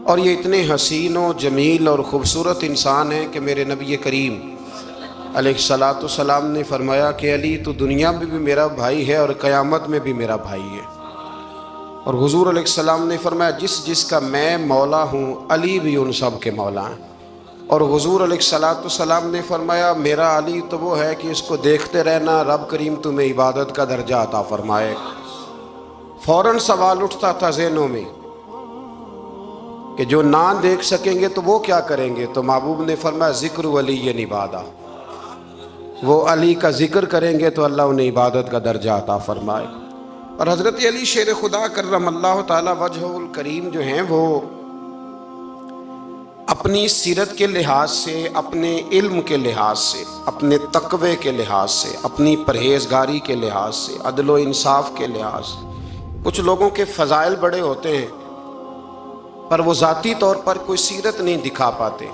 اور یہ اتنے حسین و جمیل اور خوبصورت انسان ہیں کہ میرے نبی کریم علیہ الصلاۃ والسلام نے فرمایا کہ علی تو دنیا میں بھی میرا بھائی ہے اور قیامت میں بھی میرا بھائی ہے۔ اور حضور علیہ السلام نے فرمایا جس جس کا میں مولا ہوں علی بھی ان سب کے مولا ہیں۔ اور حضور علیہ الصلاۃ والسلام نے فرمایا میرا علی تو وہ ہے کہ اس کو دیکھتے رہنا رب کریم تمہیں عبادت کا درجہ عطا فرمائے۔ فوراً سوال اٹھتا تھا ذہنوں میں کہ جو نہ دیکھ سکیں گے تو وہ کیا کریں گے؟ تو محبوب نے فرمایا ذکر ولی عبادہ، وہ علی کا ذکر کریں گے تو اللہ انہیں عبادت کا درجہ عطا فرمائے۔ اور حضرت علی شیر خدا کرم اللہ تعالی وجہہ الکریم جو ہیں وہ اپنی سیرت کے لحاظ سے، اپنے علم کے لحاظ سے، اپنے تقوی کے لحاظ سے، اپنی پرہیزگاری کے لحاظ سے، عدل و انصاف کے لحاظ سے، کچھ لوگوں کے فضائل بڑے ہوتے ہیں پر وہ ذاتی طور پر کوئی سیرت نہیں دکھا پاتے۔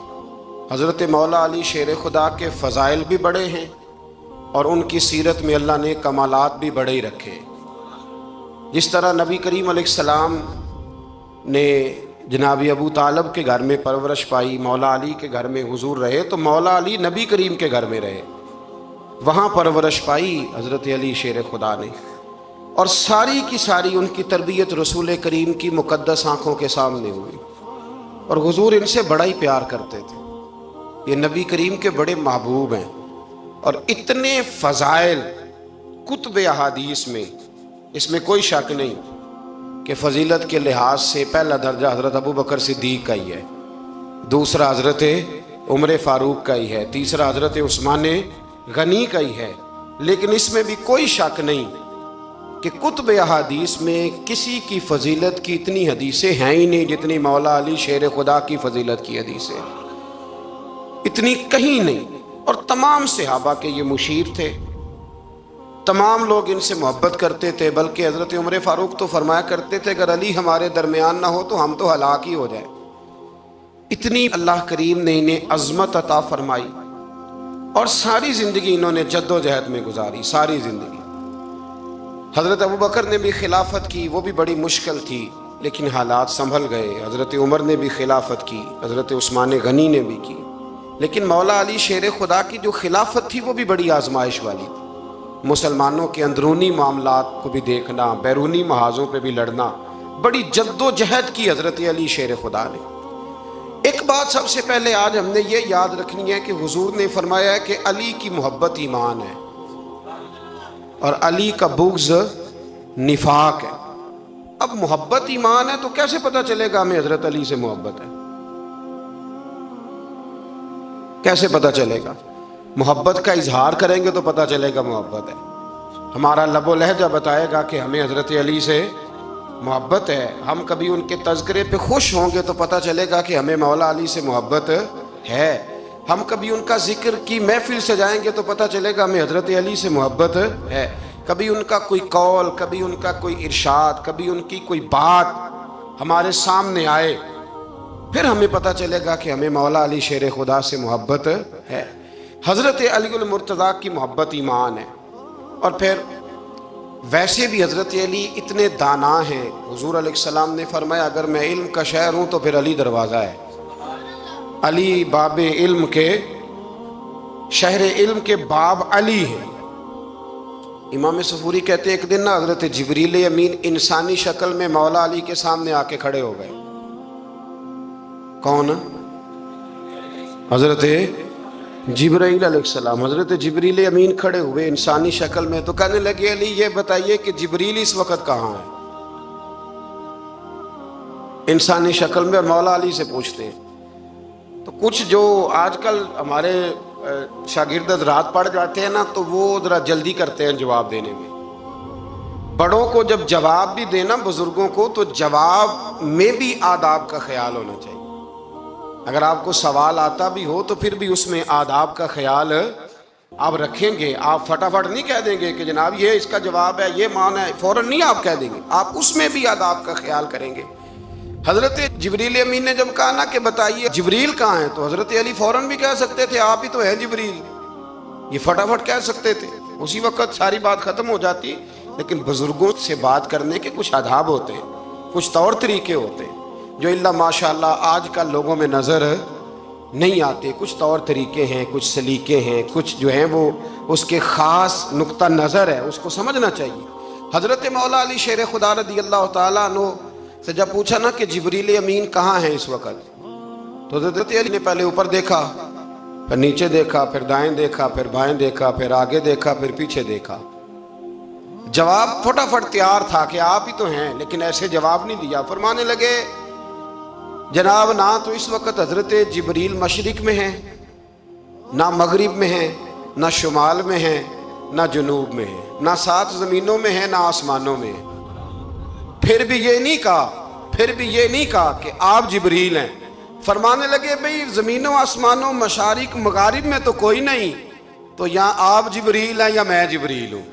حضرت مولا علی شیر خدا کے فضائل بھی بڑے ہیں اور ان کی سیرت میں اللہ نے کمالات بھی بڑے ہی رکھے۔ جس طرح نبی کریم علیہ السلام نے جناب ابو طالب کے گھر میں پرورش پائی، مولا علی کے گھر میں حضور رہے، تو مولا علی نبی کریم کے گھر میں رہے، وہاں پرورش پائی حضرت علی شیر خدا نے، اور ساری کی ساری ان کی تربیت رسول کریم کی مقدس آنکھوں کے سامنے ہوئی، اور حضور ان سے بڑا ہی پیار کرتے تھے۔ یہ نبی کریم کے بڑے محبوب ہیں، اور اتنے فضائل کتب احادیث میں، اس میں کوئی شک نہیں کہ فضیلت کے لحاظ سے پہلا درجہ حضرت ابو بکر صدیق کا ہی ہے، دوسرا حضرت عمر فاروق کا ہی ہے، تیسرا حضرت عثمان غنی کا ہی ہے۔ لیکن اس میں بھی کوئی شک نہیں کہ کتب احادیث میں کسی کی فضیلت کی اتنی حدیثیں ہیں ہی نہیں جتنی مولا علی شیر خدا کی فضیلت کی حدیثیں، اتنی کہیں نہیں۔ اور تمام صحابہ کے یہ مشیر تھے، تمام لوگ ان سے محبت کرتے تھے، بلکہ حضرت عمر فاروق تو فرمایا کرتے تھے اگر علی ہمارے درمیان نہ ہو تو ہم تو ہلاک ہی ہو جائیں۔ اتنی اللہ کریم نے انہیں عظمت عطا فرمائی، اور ساری زندگی انہوں نے جد و جہد میں گزاری، ساری زندگی۔ حضرت ابو بکر نے بھی خلافت کی، وہ بھی بڑی مشکل تھی لیکن حالات سنبھل گئے۔ حضرت عمر نے بھی خلافت کی، حضرت عثمان غنی نے بھی کی، لیکن مولا علی شیر خدا کی جو خلافت تھی وہ بھی بڑی آزمائش والی تھی۔ مسلمانوں کے اندرونی معاملات کو بھی دیکھنا، بیرونی محاذوں پہ بھی لڑنا، بڑی جد و جہد کی حضرت علی شیر خدا نے۔ ایک بات سب سے پہلے آج ہم نے یہ یاد رکھنی ہے کہ حضور نے فرمایا ہے کہ علی کی محبت ایمان ہے اور علی کا بغض نفاق ہے۔ اب محبت ایمان ہے تو کیسے پتہ چلے گا ہمیں حضرت علی سے محبت ہے؟ کیسے پتہ چلے گا؟ محبت کا اظہار کریں گے تو پتہ چلے گا محبت ہے، ہمارا لب و لہجہ بتائے گا کہ ہمیں حضرت علی سے محبت ہے، ہم کبھی ان کے تذکرے پہ خوش ہوں گے تو پتہ چلے گا کہ ہمیں مولا علی سے محبت ہے، ہم کبھی ان کا ذکر کی محفل سے جائیں گے تو پتہ چلے گا ہمیں حضرت علی سے محبت ہے، کبھی ان کا کوئی قول، کبھی ان کا کوئی ارشاد، کبھی ان کی کوئی بات ہمارے سامنے آئے، پھر ہمیں پتہ چلے گا کہ ہمیں مولا علی شیر خدا سے محبت ہے۔ حضرت علی المرتضیٰ کی محبت ایمان ہے۔ اور پھر ویسے بھی حضرت علی اتنے دانا ہیں، حضور علیہ السلام نے فرمایا اگر میں علم کا شہر ہوں تو پھر علی دروازہ ہے، علی باب علم کے، شہر علم کے باب علی ہے۔ امام صفوری کہتے ہیں ایک دن نا حضرت جبریل امین انسانی شکل میں مولا علی کے سامنے آ کے کھڑے ہو گئے۔ کون؟ حضرت جبرائیل علیہ السلام۔ حضرت جبریل امین کھڑے ہوئے انسانی شکل میں، تو کہنے لگے علی یہ بتائیے کہ جبریل اس وقت کہاں ہے؟ انسانی شکل میں، اور مولا علی سے پوچھتے ہیں۔ تو کچھ جو آج کل ہمارے شاگرد حضرات پڑھ جاتے ہیں نا تو وہ ذرا جلدی کرتے ہیں جواب دینے میں۔ بڑوں کو جب جواب بھی دینا بزرگوں کو تو جواب میں بھی آداب کا خیال ہونا چاہیے۔ اگر آپ کو سوال آتا بھی ہو تو پھر بھی اس میں آداب کا خیال آپ رکھیں گے۔ آپ فٹافٹ نہیں کہہ دیں گے کہ جناب یہ اس کا جواب ہے، یہ معنی ہے، فوراً نہیں آپ کہہ دیں گے، آپ اس میں بھی آداب کا خیال کریں گے۔ حضرت جبریل امین نے جب کہا نا کہ بتائیے جبریل کہاں ہیں، تو حضرت علی فوراً بھی کہہ سکتے تھے آپ ہی تو ہیں جبریل، یہ فٹافٹ کہہ سکتے تھے، اسی وقت ساری بات ختم ہو جاتی۔ لیکن بزرگوں سے بات کرنے کے کچھ آداب ہوتے ہیں، کچھ طور طریقے ہوتے ہیں جو اللہ ماشاءاللہ آج کل لوگوں میں نظر نہیں آتے. کچھ طور طریقے ہیں، کچھ سلیقے ہیں، کچھ جو ہیں وہ اس کے خاص نقطہ نظر ہے، اس کو سمجھنا چاہیے. حضرت مولا علی شیر خدا رضی اللہ تعالیٰ عنہ سے جب پوچھا نا کہ جبریل امین کہاں ہیں اس وقت، تو حضرت علی نے پہلے اوپر دیکھا، پھر نیچے دیکھا، پھر دائیں دیکھا، پھر بائیں دیکھا، پھر آگے دیکھا، پھر پیچھے دیکھا. جواب فٹافٹ تیار تھا کہ آپ ہی تو ہیں، لیکن ایسے جواب نہیں دیا. فرمانے لگے جناب نہ تو اس وقت حضرت جبریل مشرق میں ہیں، نہ مغرب میں ہیں، نہ شمال میں ہیں، نہ جنوب میں ہیں، نہ 7 زمینوں میں ہیں، نہ آسمانوں میں ہیں. پھر بھی یہ نہیں کہا کہ آپ جبریل ہیں. فرمانے لگے بھئی زمینوں آسمانوں مشارق مغارب میں تو کوئی نہیں، تو یا آپ جبریل ہیں یا میں جبریل ہوں،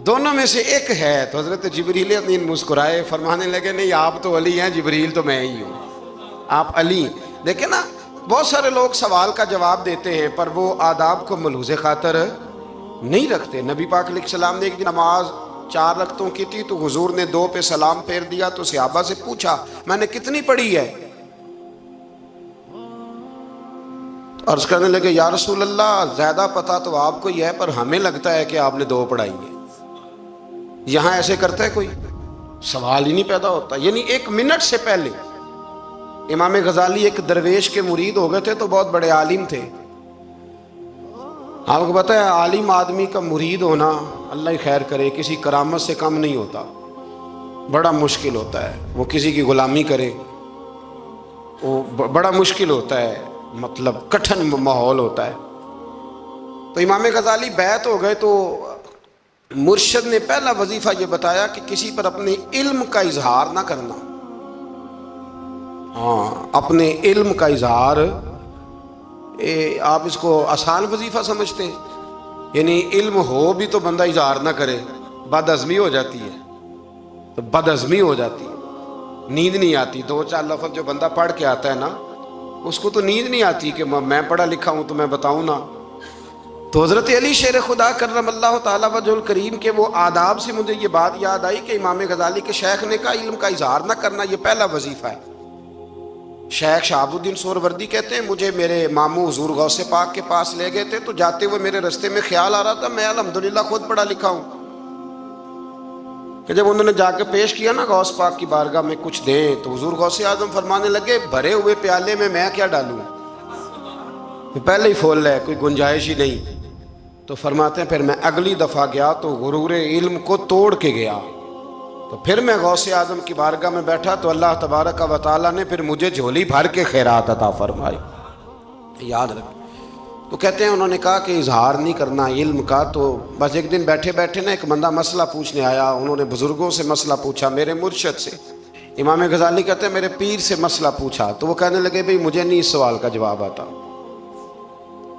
دونوں میں سے ایک ہے. تو حضرت جبریل امین مسکرائے، فرمانے لگے نہیں آپ تو علی ہیں، جبریل تو میں ہی ہوں، آپ علی. دیکھیں نا بہت سارے لوگ سوال کا جواب دیتے ہیں پر وہ آداب کو ملحوظ خاطر نہیں رکھتے. نبی پاک علیہ السلام نے ایک دن نماز 4 رکعتوں کی تھی تو حضور نے 2 پہ سلام پھیر دیا. تو صحابہ سے پوچھا میں نے کتنی پڑھی ہے؟ عرض کرنے لگے یا رسول اللہ زیادہ پتہ تو آپ کو ہی ہے، پر ہمیں لگتا ہے کہ آپ نے 2 پڑھائی ہیں. یہاں ایسے کرتا ہے کوئی؟ سوال ہی نہیں پیدا ہوتا. یعنی 1 منٹ سے پہلے امام غزالی ایک درویش کے مرید ہو گئے تھے تو بہت بڑے عالم تھے. آپ کو پتہ ہے عالم آدمی کا مرید ہونا اللہ ہی خیر کرے کسی کرامت سے کم نہیں ہوتا، بڑا مشکل ہوتا ہے. وہ کسی کی غلامی کرے وہ بڑا مشکل ہوتا ہے، مطلب کٹھن ماحول ہوتا ہے. تو امام غزالی بیعت ہو گئے تو مرشد نے پہلا وظیفہ یہ بتایا کہ کسی پر اپنے علم کا اظہار نہ کرنا. اپنے علم کا اظہار، آپ اس کو آسان وظیفہ سمجھتے ہیں؟ یعنی علم ہو بھی تو بندہ اظہار نہ کرے، بد ہضمی ہو جاتی ہے. تو بد ہضمی ہو جاتی ہے، نیند نہیں آتی. 2-4 لفظ جو بندہ پڑھ کے آتا ہے نا اس کو تو نیند نہیں آتی کہ میں پڑھا لکھا ہوں تو میں بتاؤں نا. تو حضرت علی شیر خدا کرم اللہ تعالیٰ وجہ الکریم کے وہ آداب سے مجھے یہ بات یاد آئی کہ امام غزالی کے شیخ نے کہا علم کا اظہار نہ کرنا یہ پہلا وظیفہ ہے. شیخ شہاب الدین سہروردی کہتے ہیں مجھے میرے ماموں حضور غوث پاک کے پاس لے گئے تھے تو جاتے ہوئے میرے رستے میں خیال آ رہا تھا میں الحمدللہ خود پڑھا لکھا ہوں، کہ جب انہوں نے جا کے پیش کیا نا غوث پاک کی بارگاہ میں کچھ دیں تو حضور غوث اعظم فرمانے لگے بھرے ہوئے پیالے میں کیا ڈالوں، پہلے ہی فول ہے کوئی گنجائش ہی نہیں. تو فرماتے ہیں پھر میں اگلی دفعہ گیا تو غرور علم کو توڑ کے گیا، تو پھر میں غوث اعظم کی بارگاہ میں بیٹھا تو اللہ تبارک و تعالیٰ نے پھر مجھے جھولی بھر کے خیرات عطا فرمائی. یاد رکھ. تو کہتے ہیں انہوں نے کہا کہ اظہار نہیں کرنا علم کا. تو بس ایک دن بیٹھے بیٹھے نا ایک بندہ مسئلہ پوچھنے آیا، انہوں نے بزرگوں سے مسئلہ پوچھا، میرے مرشد سے. امام غزالی کہتے ہیں میرے پیر سے مسئلہ پوچھا تو وہ کہنے لگے بھئی مجھے نہیں اس سوال کا جواب آتا.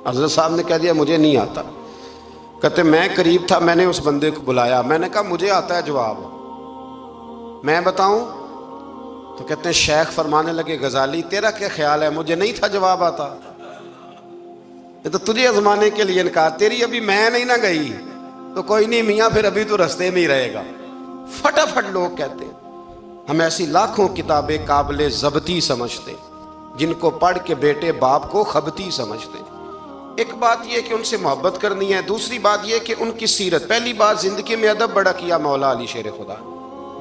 حضرت صاحب نے کہہ دیا مجھے نہیں آتا. کہتے میں قریب تھا، میں نے اس بندے کو بلایا، میں نے کہا مجھے آتا ہے جواب، میں بتاؤں؟ تو کہتے ہیں شیخ فرمانے لگے غزالی تیرا کیا خیال ہے مجھے نہیں تھا جواب آتا؟ یہ تو تجھے آزمانے کے لیے انکار، تیری ابھی میں نہیں نہ گئی تو کوئی نہیں میاں پھر ابھی تو رستے میں ہی رہے گا. فٹافٹ لوگ کہتے ہیں ہم ایسی لاکھوں کتابیں قابل ضبطی سمجھتے جن کو پڑھ کے بیٹے باپ کو خبتی سمجھتے. ایک بات یہ کہ ان سے محبت کرنی ہے، دوسری بات یہ کہ ان کی سیرت. پہلی بات زندگی میں ادب بڑا کیا مولا علی شیر خدا،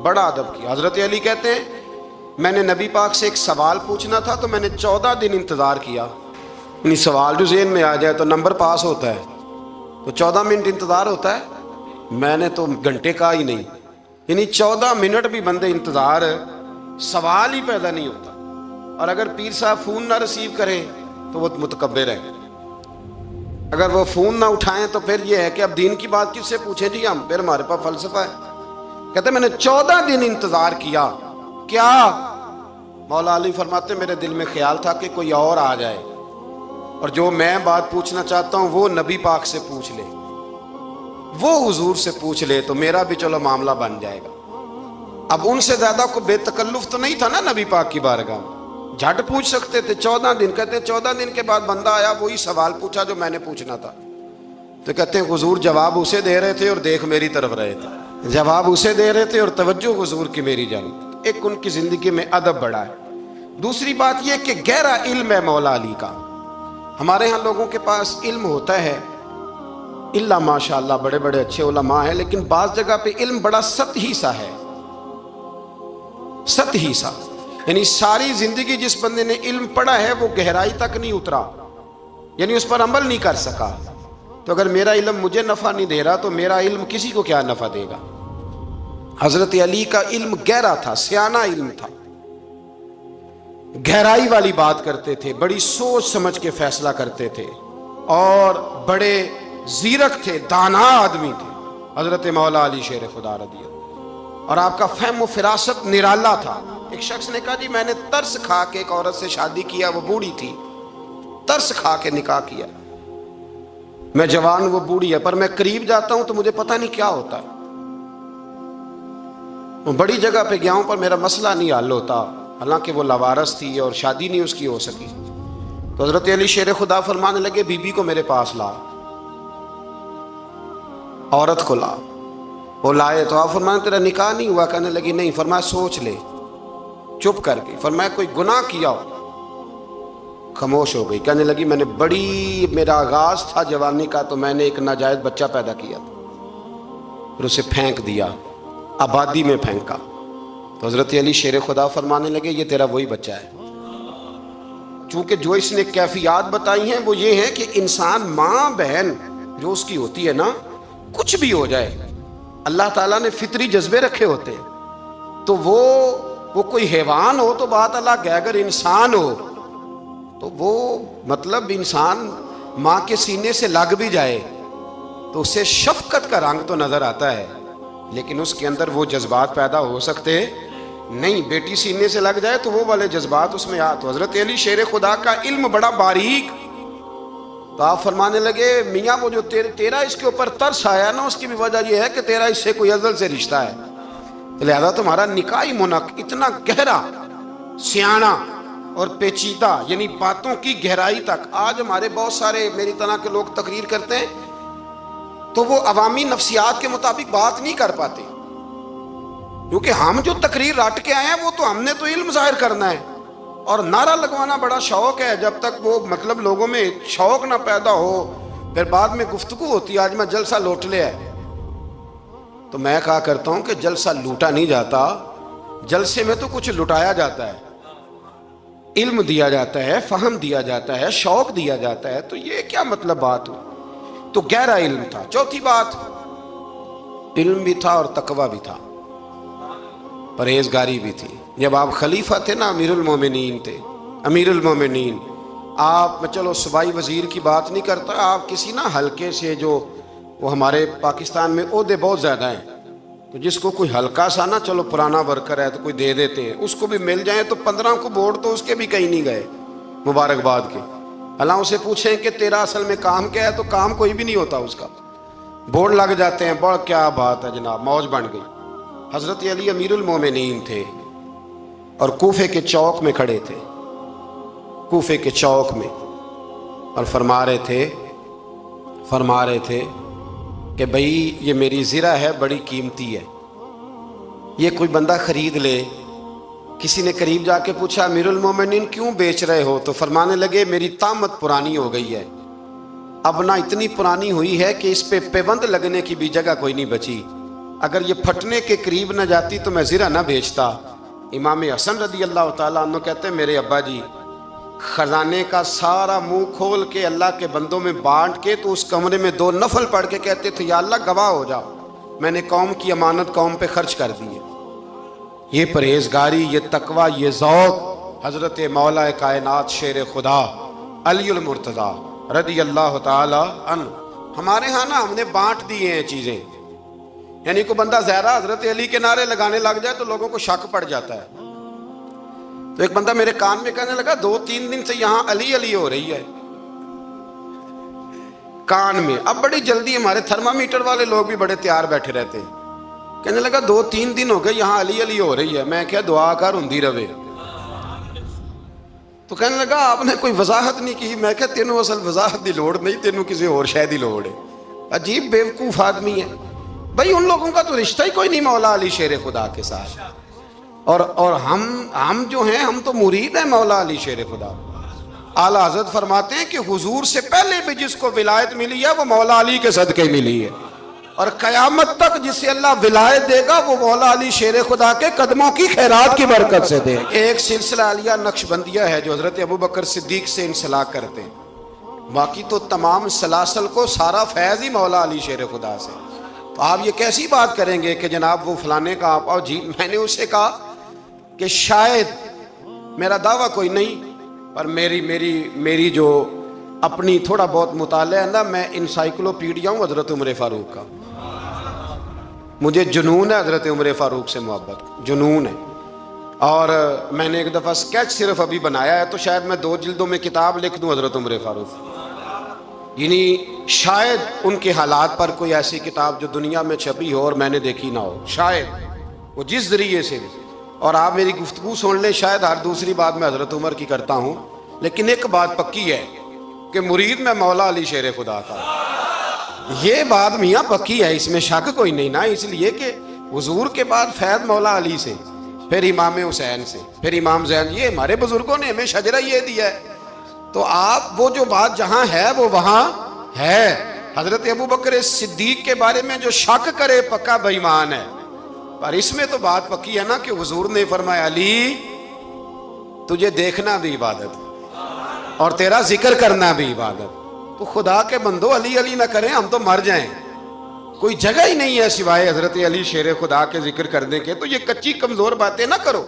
بڑا ادب کیا. حضرت علی کہتے ہیں میں نے نبی پاک سے ایک سوال پوچھنا تھا تو میں نے 14 دن انتظار کیا. یعنی سوال جو ذہن میں آ جائے تو نمبر پاس ہوتا ہے تو 14 منٹ انتظار ہوتا ہے، میں نے تو گھنٹے کا ہی نہیں. یعنی 14 منٹ بھی بندے انتظار، سوال ہی پیدا نہیں ہوتا. اور اگر پیر صاحب فون نہ ریسیو کریں تو وہ متکبر ہے، اگر وہ فون نہ اٹھائیں تو پھر یہ ہے کہ اب دین کی بات کس سے پوچھیں جی ہم، پھر ہمارے پاس فلسفہ ہے. کہتے میں نے 14 دن انتظار کیا. کیا؟ مولا علی فرماتے میرے دل میں خیال تھا کہ کوئی اور آ جائے اور جو میں بات پوچھنا چاہتا ہوں وہ نبی پاک سے پوچھ لے، وہ حضور سے پوچھ لے تو میرا بھی چلو معاملہ بن جائے گا. اب ان سے زیادہ کو بے تکلف تو نہیں تھا نا نبی پاک کی بارگاہ میں، جھٹ پوچھ سکتے تھے. 14 دن کہتے ہیں 14 دن کے بعد بندہ آیا وہی سوال پوچھا جو میں نے پوچھنا تھا. تو کہتے ہیں حضور جواب اسے دے رہے تھے اور دیکھ میری طرف رہے تھے، جواب اسے دے رہے تھے اور توجہ حضور کی میری جانب. ایک ان کی زندگی میں ادب بڑھا ہے، دوسری بات یہ کہ گہرا علم ہے مولا علی کا۔ ہمارے ہاں لوگوں کے پاس علم ہوتا ہے، اللہ ماشاء اللہ بڑے بڑے اچھے علماء ہیں، لیکن بعض جگہ پہ علم بڑا سطحی سا ہے، سطحی سا، یعنی ساری زندگی جس بندے نے علم پڑھا ہے وہ گہرائی تک نہیں اترا، یعنی اس پر عمل نہیں کر سکا۔ تو اگر میرا علم مجھے نفع نہیں دے رہا تو میرا علم کسی کو کیا نفع دے گا؟ حضرت علی کا علم گہرا تھا، سیانہ علم تھا، گہرائی والی بات کرتے تھے، بڑی سوچ سمجھ کے فیصلہ کرتے تھے، اور بڑے زیرک تھے، دانا آدمی تھے حضرت مولا علی شیر خدا رضی اللہ، اور آپ کا فہم و فراست نرالا تھا۔ ایک شخص نے کہا جی میں نے ترس کھا کے ایک عورت سے شادی کیا، وہ بوڑھی تھی، ترس کھا کے نکاح کیا، میں جوان وہ بوڑھی ہے، پر میں قریب جاتا ہوں تو مجھے پتہ نہیں کیا ہوتا ہے، وہ بڑی جگہ پہ گیا ہوں پر میرا مسئلہ نہیں حل ہوتا، حالانکہ وہ لاوارث تھی اور شادی نہیں اس کی ہو سکی۔ تو حضرت علی شیر خدا فرمانے لگے بی بی کو میرے پاس لا، عورت کو لا، وہ لائے تو آپ فرمانے تیرا نکاح نہیں ہوا؟ کہنے لگی نہیں۔ فرمایا سوچ لے، چپ کر گئی۔ فرمایا کوئی گناہ کیا ہو؟ خاموش ہو گئی۔ کہنے لگی میں نے میرا آغاز تھا جوانی کا تو میں نے ایک ناجائز بچہ پیدا کیا تھا، پھر اسے پھینک دیا، آبادی میں پھینکا۔ تو حضرت علی شیر خدا فرمانے لگے یہ تیرا وہی بچہ ہے۔ چونکہ جو اس نے کیفیات بتائی ہیں وہ یہ ہے کہ انسان ماں بہن جو اس کی ہوتی ہے نا، کچھ بھی ہو جائے، اللہ تعالیٰ نے فطری جذبے رکھے ہوتے ہیں، تو وہ کوئی حیوان ہو تو بات الگ ہے، اگر انسان ہو تو وہ مطلب انسان ماں کے سینے سے لگ بھی جائے تو اسے شفقت کا رنگ تو نظر آتا ہے، لیکن اس کے اندر وہ جذبات پیدا ہو سکتے نہیں۔ بیٹی سینے سے لگ جائے تو وہ والے جذبات اس میں تو حضرت علی شیر خدا کا علم بڑا باریک۔ تو آپ فرمانے لگے میاں وہ جو تیرا اس کے اوپر ترس آیا نا، اس کی بھی وجہ یہ ہے کہ تیرا اس سے کوئی ازل سے رشتہ ہے، لہذا تمہارا نکاحی منعقد اتنا گہرا، سیانہ اور پیچیدہ، یعنی باتوں کی گہرائی تک۔ آج ہمارے بہت سارے میری طرح کے لوگ تقریر کرتے ہیں تو وہ عوامی نفسیات کے مطابق بات نہیں کر پاتے، کیونکہ ہم جو تقریر رٹ کے آئے ہیں وہ تو ہم نے تو علم ظاہر کرنا ہے، اور نعرہ لگوانا بڑا شوق ہے، جب تک وہ مطلب لوگوں میں شوق نہ پیدا ہو پھر بعد میں گفتگو ہوتی ہے آج میں جلسہ لوٹ لیا ہے۔ تو میں کہا کرتا ہوں کہ جلسہ لوٹا نہیں جاتا، جلسے میں تو کچھ لٹایا جاتا ہے، علم دیا جاتا ہے، فہم دیا جاتا ہے، شوق دیا جاتا ہے، تو یہ کیا مطلب بات ہو؟ تو گہرا علم تھا۔ چوتھی بات، علم بھی تھا اور تقوی بھی تھا، پرہیزگاری بھی تھی۔ جب آپ خلیفہ تھے نا، امیر المومنین تھے، امیر المومنین، آپ میں چلو صوبائی وزیر کی بات نہیں کرتا، آپ کسی نا حلقے سے، جو وہ ہمارے پاکستان میں عہدے بہت زیادہ ہیں، تو جس کو کوئی ہلکا سا نا چلو پرانا ورکر ہے تو کوئی دے دیتے ہیں، اس کو بھی مل جائیں تو 15 کو ووٹ تو اس کے بھی کہیں نہیں گئے مبارکباد کے۔ اللہ اسے پوچھیں کہ تیرا اصل میں کام کیا ہے تو کام کوئی بھی نہیں ہوتا اس کا، بورڈ لگ جاتے ہیں، بڑا کیا بات ہے جناب، موج بن گئی۔ حضرت علی امیر المومنین تھے اور کوفے کے چوک میں کھڑے تھے، کوفے کے چوک میں، اور فرما رہے تھے کہ بھئی یہ میری زرہ ہے، بڑی قیمتی ہے، یہ کوئی بندہ خرید لے۔ کسی نے قریب جا کے پوچھا امیر المومنین کیوں بیچ رہے ہو؟ تو فرمانے لگے میری طامت پرانی ہو گئی ہے، اب نہ اتنی پرانی ہوئی ہے کہ اس پہ پیوند لگنے کی بھی جگہ کوئی نہیں بچی، اگر یہ پھٹنے کے قریب نہ جاتی تو میں زرہ نہ بیچتا۔ امام حسن رضی اللہ تعالیٰ عنہ کہتے ہیں میرے ابا جی خزانے کا سارا منہ کھول کے اللہ کے بندوں میں بانٹ کے تو اس کمرے میں 2 نفل پڑھ کے کہتے تھے یا اللہ گواہ ہو جا، میں نے قوم کی امانت قوم پہ خرچ کر دی ہے۔ یہ پرہیزگاری، یہ تقوی، یہ ذوق حضرت مولا کائنات شیر خدا علی المرتضیٰ رضی اللہ تعالی عنہ۔ ہمارے ہاں نا ہم نے بانٹ دی ہیں چیزیں، یعنی کوئی بندہ زہرا حضرت علی کے نعرے لگانے لگ جائے تو لوگوں کو شک پڑ جاتا ہے۔ تو ایک بندہ میرے کان میں کہنے لگا 2-3 دن سے یہاں علی علی ہو رہی ہے کان میں۔ اب بڑی جلدی ہمارے تھرمامیٹر والے لوگ بھی بڑے تیار بیٹھے رہتے ہیں، کہنے لگا 2-3 دن ہو گئے یہاں علی علی ہو رہی ہے۔ میں کیا دعا کر ہندی روے۔ تو کہنے لگا آپ نے کوئی وضاحت نہیں کی۔ میں کہا تینوں اصل وضاحت دی لوڑ نہیں، تینوں کسی اور شے دی لوڑ ہے۔ عجیب بیوقوف آدمی ہے بھائی، ان لوگوں کا تو رشتہ ہی کوئی نہیں مولا علی شیر خدا کے ساتھ۔ اور ہم جو ہیں ہم تو مرید ہیں مولا علی شیر خدا۔ اعلیٰ حضرت فرماتے ہیں کہ حضور سے پہلے بھی جس کو ولایت ملی ہے وہ مولا علی کے صدقے ملی ہے، اور قیامت تک جسے اللہ ولایت دے گا وہ مولا علی شیر خدا کے قدموں کی خیرات کی برکت سے دے گا۔ ایک سلسلہ علیہ نقشبندیہ ہے جو حضرت ابوبکر صدیق سے انسلاک کرتے ہیں، باقی تو تمام سلاسل کو سارا فیض ہی مولا علی شیر خدا سے۔ تو آپ یہ کیسی بات کریں گے کہ جناب وہ فلانے کا آپ، اور جی میں نے اسے کہا کہ شاید میرا دعویٰ کوئی نہیں، پر میری جو اپنی تھوڑا بہت مطالعہ ہے نا، میں انسائیکلوپیڈیا ہوں حضرت عمر فاروق کا، مجھے جنون ہے حضرت عمر فاروق سے محبت، جنون ہے۔ اور میں نے ایک دفعہ سکیچ صرف ابھی بنایا ہے، تو شاید میں 2 جلدوں میں کتاب لکھ دوں حضرت عمر فاروق، یعنی شاید ان کے حالات پر کوئی ایسی کتاب جو دنیا میں چھپی ہو اور میں نے دیکھی نہ ہو، شاید وہ جس ذریعے سے بھی۔ اور آپ میری گفتگو سن لیں، شاید ہر دوسری بات میں حضرت عمر کی کرتا ہوں، لیکن ایک بات پکی ہے کہ مرید میں مولا علی شیر خدا کا، یہ بات میاں پکی ہے، اس میں شک کوئی نہیں نا، اس لیے کہ حضور کے بعد فیض مولا علی سے، پھر امام حسین سے، پھر امام زین، یہ ہمارے بزرگوں نے ہمیں شجرہ یہ دیا ہے۔ تو آپ وہ جو بات جہاں ہے وہ وہاں ہے۔ حضرت ابوبکر صدیق کے بارے میں جو شک کرے پکا بے ایمان ہے، پر اس میں تو بات پکی ہے نا کہ حضور نے فرمایا علی تجھے دیکھنا بھی عبادت اور تیرا ذکر کرنا بھی عبادت۔ تو خدا کے بندو علی علی نہ کریں، ہم تو مر جائیں، کوئی جگہ ہی نہیں ہے سوائے حضرت علی شیر خدا کے ذکر کرنے کے۔ تو یہ کچی کمزور باتیں نہ کرو،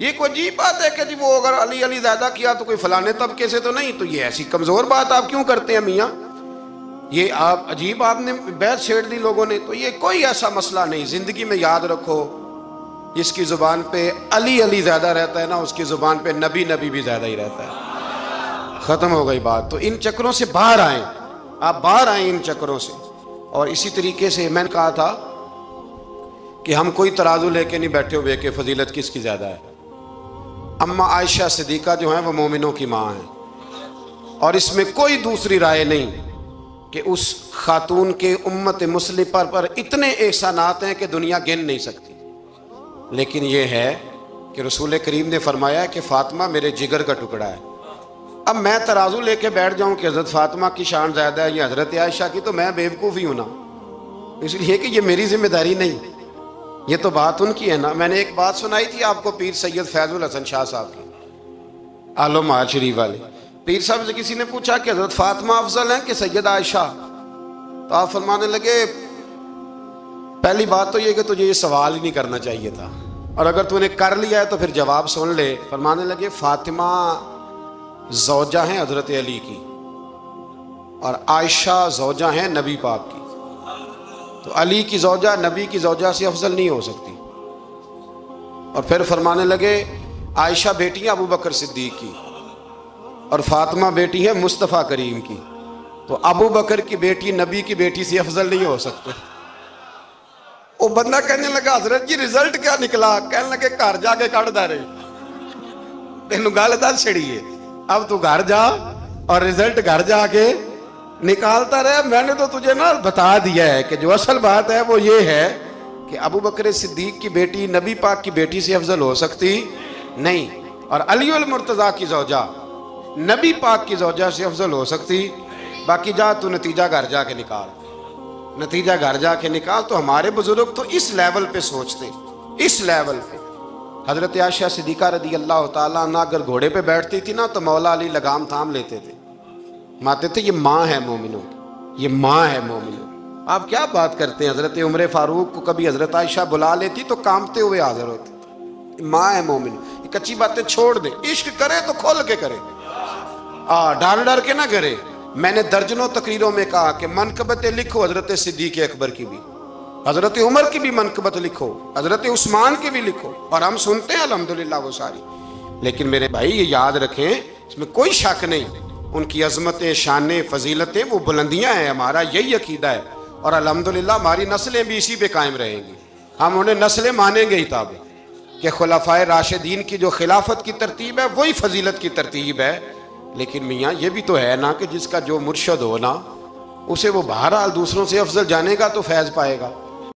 یہ کوئی عجیب بات ہے کہ جی وہ اگر علی علی زیادہ کیا تو کوئی فلانے طبقے سے تو نہیں، تو یہ ایسی کمزور بات آپ کیوں کرتے ہیں میاں؟ یہ آپ عجیب، آپ نے بیعت چھیڑ دی لوگوں نے، تو یہ کوئی ایسا مسئلہ نہیں۔ زندگی میں یاد رکھو، جس کی زبان پہ علی علی زیادہ رہتا ہے نا، اس کی زبان پہ نبی نبی بھی زیادہ ہی رہتا ہے۔ ختم ہو گئی بات۔ تو ان چکروں سے باہر آئیں، آپ باہر آئیں ان چکروں سے۔ اور اسی طریقے سے میں نے کہا تھا کہ ہم کوئی ترازو لے کے نہیں بیٹھے ہوئے کہ فضیلت کس کی زیادہ ہے۔ اما عائشہ صدیقہ جو ہیں وہ مومنوں کی ماں ہیں، اور اس میں کوئی دوسری رائے نہیں کہ اس خاتون کے امت مسلمہ پر اتنے احسانات ہیں کہ دنیا گن نہیں سکتی۔ لیکن یہ ہے کہ رسول کریم نے فرمایا کہ فاطمہ میرے جگر کا ٹکڑا ہے۔ اب میں ترازو لے کے بیٹھ جاؤں کہ حضرت فاطمہ کی شان زیادہ ہے یا حضرت عائشہ کی، تو میں بیوقوف ہی ہوں نا، اس لیے کہ یہ میری ذمہ داری نہیں، یہ تو بات ان کی ہے نا۔ میں نے ایک بات سنائی تھی آپ کو پیر سید فیض الحسن شاہ صاحب کی، عالم آل شریف والے پیر صاحب سے کسی نے پوچھا کہ حضرت فاطمہ افضل ہیں کہ سید عائشہ، تو آپ فرمانے لگے پہلی بات تو یہ کہ تجھے یہ سوال ہی نہیں کرنا چاہیے تھا، اور اگر تو نے کر لیا ہے تو پھر جواب سن لے۔ فرمانے لگے فاطمہ زوجہ ہیں حضرت علی کی، اور عائشہ زوجہ ہیں نبی پاک کی، تو علی کی زوجہ نبی کی زوجہ سے افضل نہیں ہو سکتی۔ اور پھر فرمانے لگے عائشہ بیٹی ہیں ابو بکر صدیق کی، اور فاطمہ بیٹی ہے مصطفیٰ کریم کی، تو ابو بکر کی بیٹی نبی کی بیٹی سے افضل نہیں ہو سکتے۔ وہ بندہ کہنے لگا حضرت جی رزلٹ کیا نکلا؟ کہنے لگے گھر جا کے کٹ دے رہے، تینوں گل دس چھڑیے، اب تو گھر جا اور رزلٹ گھر جا کے نکالتا رہے۔ میں نے تو تجھے نا بتا دیا ہے کہ جو اصل بات ہے وہ یہ ہے کہ ابو بکر صدیق کی بیٹی نبی پاک کی بیٹی سے افضل ہو سکتی نہیں، اور علی المرتضیٰ کی زوجہ نبی پاک کی زوجہ سے افضل ہو سکتی۔ باقی جا تو نتیجہ گھر جا کے نکال، نتیجہ گھر جا کے نکال۔ تو ہمارے بزرگ تو اس لیول پہ سوچتے، اس لیول پہ۔ حضرت عائشہ صدیقہ رضی اللہ تعالیٰ عنہ اگر گھوڑے پہ بیٹھتی تھی نا تو مولا علی لگام تھام لیتے تھے، ماتے تھے یہ ماں ہے مومنوں کی، یہ ماں ہے مومنوں۔ آپ کیا بات کرتے ہیں؟ حضرت عمر فاروق کو کبھی حضرت عائشہ بلا لیتی تو کانپتے ہوئے حاضر ہوتے، ماں ہے مومن۔ یہ کچی باتیں چھوڑ دیں، عشق کرے تو کھول کے کرے، ڈر ڈر کے نہ کرے۔ میں نے درجنوں تقریروں میں کہا کہ منقبتیں لکھو حضرت صدیق اکبر کی بھی، حضرت عمر کی بھی منقبت لکھو، حضرت عثمان کی بھی لکھو، اور ہم سنتے ہیں الحمدللہ وہ ساری۔ لیکن میرے بھائی یہ یاد رکھیں، اس میں کوئی شک نہیں، ان کی عظمتیں، شانیں، فضیلتیں وہ بلندیاں ہیں، ہمارا یہی عقیدہ ہے، اور الحمدللہ ہماری نسلیں بھی اسی پہ قائم رہیں گی۔ ہم انہیں نسلیں مانیں گے ہی تاب کہ خلفائے راشدین کی جو خلافت کی ترتیب ہے وہی فضیلت کی ترتیب ہے۔ لیکن میاں یہ بھی تو ہے نا کہ جس کا جو مرشد ہو نا، اسے وہ بہرحال دوسروں سے افضل جانے گا تو فیض پائے گا۔